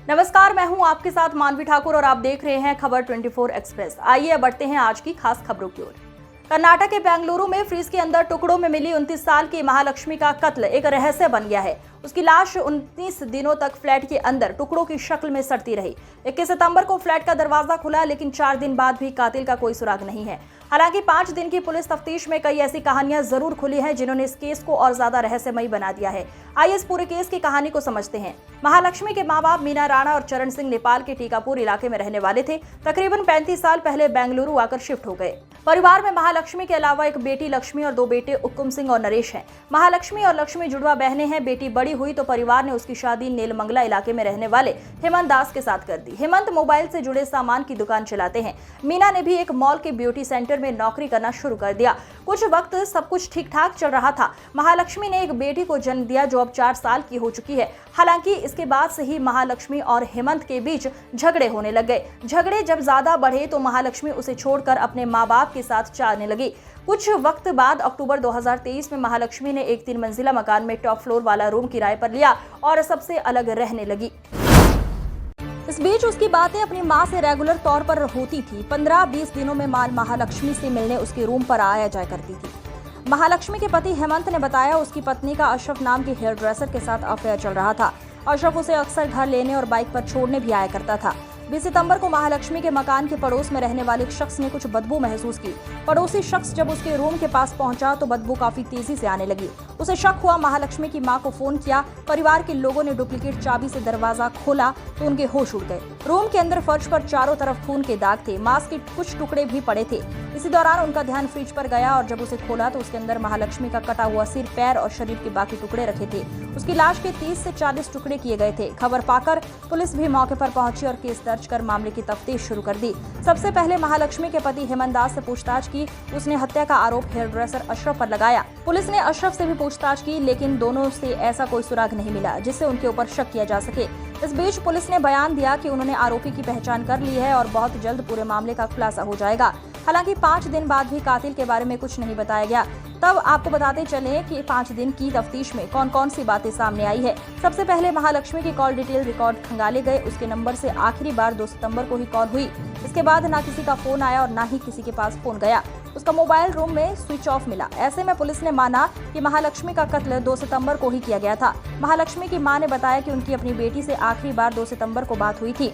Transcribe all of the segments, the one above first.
नमस्कार, मैं हूं आपके साथ मानवी ठाकुर और आप देख रहे हैं खबर 24 एक्सप्रेस। आइए अब बढ़ते हैं आज की खास खबरों की ओर। कर्नाटक के बेंगलुरु में फ्रिज के अंदर टुकड़ों में मिली 29 साल की महालक्ष्मी का कत्ल एक रहस्य बन गया है। उसकी लाश 29 दिनों तक फ्लैट के अंदर टुकड़ों की शक्ल में सड़ती रही। 21 सितंबर को फ्लैट का दरवाजा खुला, लेकिन 4 दिन बाद भी कातिल का कोई सुराग नहीं है। हालांकि 5 दिन की पुलिस तफ्तीश में कई ऐसी कहानियां जरूर खुली हैं जिन्होंने इस केस को और ज्यादा रहस्यमयी बना दिया है। आइए इस पूरे केस की कहानी को समझते हैं। महालक्ष्मी के माँ बाप मीना राणा और चरण सिंह नेपाल के टीकापुर इलाके में रहने वाले थे। तकरीबन 35 साल पहले बेंगलुरु आकर शिफ्ट हो गए। परिवार में महालक्ष्मी के अलावा एक बेटी लक्ष्मी और 2 बेटे उक्कुम सिंह और नरेश हैं। महालक्ष्मी और लक्ष्मी जुड़वा बहनें हैं। बेटी बड़ी हुई तो परिवार ने उसकी शादी नीलमंगला इलाके में रहने वाले हेमंत दास के साथ कर दी। हेमंत मोबाइल से जुड़े सामान की दुकान चलाते हैं। मीना ने भी एक मॉल के ब्यूटी सेंटर में नौकरी करना शुरू कर दिया। कुछ वक्त सब कुछ ठीक ठाक चल रहा था। महालक्ष्मी ने एक बेटी को जन्म दिया जो अब 4 साल की हो चुकी है। हालांकि इसके बाद से ही महालक्ष्मी और हेमंत के बीच झगड़े होने लग गए। झगड़े जब ज्यादा बढ़े तो महालक्ष्मी उसे छोड़कर अपने माँ बाप के साथ जाने लगी। कुछ वक्त बाद अक्टूबर 2023 में महालक्ष्मी ने एक 3 मंजिला मकान में टॉप फ्लोर वाला रूम किराए पर लिया और सबसे अलग रहने लगी। इस बीच उसकी बातें अपनी मां से रेगुलर तौर पर होती थी। 15-20 दिनों में मां महालक्ष्मी से मिलने उसके रूम पर आया जाया करती थी। महालक्ष्मी के पति हेमंत ने बताया उसकी पत्नी का अशरफ नाम के हेयर ड्रेसर के साथ अफेयर चल रहा था। अशरफ उसे अक्सर घर लेने और बाइक पर छोड़ने भी आया करता था। 20 सितंबर को महालक्ष्मी के मकान के पड़ोस में रहने वाले एक शख्स ने कुछ बदबू महसूस की। पड़ोसी शख्स जब उसके रूम के पास पहुंचा तो बदबू काफी तेजी से आने लगी। उसे शक हुआ, महालक्ष्मी की मां को फोन किया। परिवार के लोगों ने डुप्लीकेट चाबी से दरवाजा खोला तो उनके होश उड़ गए। रूम के अंदर फर्श पर चारों तरफ खून के दाग थे। मांस के कुछ टुकड़े भी पड़े थे। इसी दौरान उनका ध्यान फ्रिज पर गया और जब उसे खोला तो उसके अंदर महालक्ष्मी का कटा हुआ सिर, पैर और शरीर के बाकी टुकड़े रखे थे। उसकी लाश के 30 से 40 टुकड़े किए गए थे। खबर पाकर पुलिस भी मौके पर पहुंची और केस दर्ज कर मामले की तफ्तीश शुरू कर दी। सबसे पहले महालक्ष्मी के पति हेमंत दास से पूछताछ की। उसने हत्या का आरोप हेयर ड्रेसर अशरफ पर लगाया। पुलिस ने अशरफ से भी पूछताछ की, लेकिन दोनों से ऐसा कोई सुराग नहीं मिला जिससे उनके ऊपर शक किया जा सके। इस बीच पुलिस ने बयान दिया कि उन्होंने आरोपी की पहचान कर ली है और बहुत जल्द पूरे मामले का खुलासा हो जाएगा। हालांकि 5 दिन बाद भी कातिल के बारे में कुछ नहीं बताया गया। तब आपको बताते चले कि 5 दिन की तफ्तीश में कौन कौन सी बातें सामने आई है। सबसे पहले महालक्ष्मी की कॉल डिटेल रिकॉर्ड खंगाले गए। उसके नंबर से आखिरी बार 2 सितंबर को ही कॉल हुई। इसके बाद ना किसी का फोन आया और ना ही किसी के पास फोन गया। उसका मोबाइल रूम में स्विच ऑफ मिला। ऐसे में पुलिस ने माना कि महालक्ष्मी का कत्ल 2 सितंबर को ही किया गया था। महालक्ष्मी की मां ने बताया कि उनकी अपनी बेटी से आखिरी बार 2 सितंबर को बात हुई थी,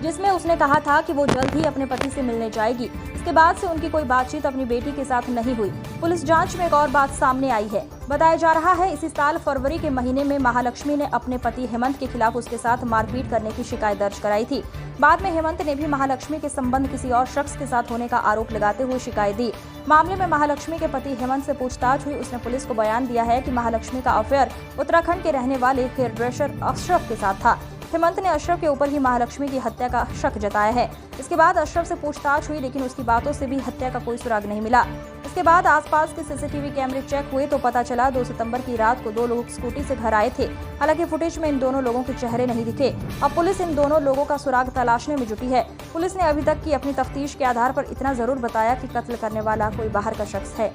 जिसमें उसने कहा था कि वो जल्द ही अपने पति से मिलने जाएगी। इसके बाद से उनकी कोई बातचीत अपनी बेटी के साथ नहीं हुई। पुलिस जांच में एक और बात सामने आई है। बताया जा रहा है इसी साल फरवरी के महीने में महालक्ष्मी ने अपने पति हेमंत के खिलाफ उसके साथ मारपीट करने की शिकायत दर्ज कराई थी। बाद में हेमंत ने भी महालक्ष्मी के संबंध किसी और शख्स के साथ होने का आरोप लगाते हुए शिकायत दी। मामले में महालक्ष्मी के पति हेमंत से पूछताछ हुई। उसने पुलिस को बयान दिया है कि महालक्ष्मी का अफेयर उत्तराखंड के रहने वाले हेयर ड्रेसर अशरफ के साथ था। हेमंत ने अशरफ के ऊपर ही महालक्ष्मी की हत्या का शक जताया है। इसके बाद अशरफ से पूछताछ हुई, लेकिन उसकी बातों से भी हत्या का कोई सुराग नहीं मिला। इसके बाद आसपास के सीसीटीवी कैमरे चेक हुए तो पता चला 2 सितंबर की रात को 2 लोग स्कूटी से घर आए थे। हालांकि फुटेज में इन दोनों लोगों के चेहरे नहीं दिखे। अब पुलिस इन दोनों लोगों का सुराग तलाशने में जुटी है। पुलिस ने अभी तक की अपनी तफ्तीश के आधार पर इतना जरूर बताया कि कत्ल करने वाला कोई बाहर का शख्स है।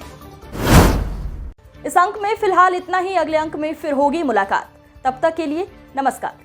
इस अंक में फिलहाल इतना ही। अगले अंक में फिर होगी मुलाकात। तब तक के लिए नमस्कार।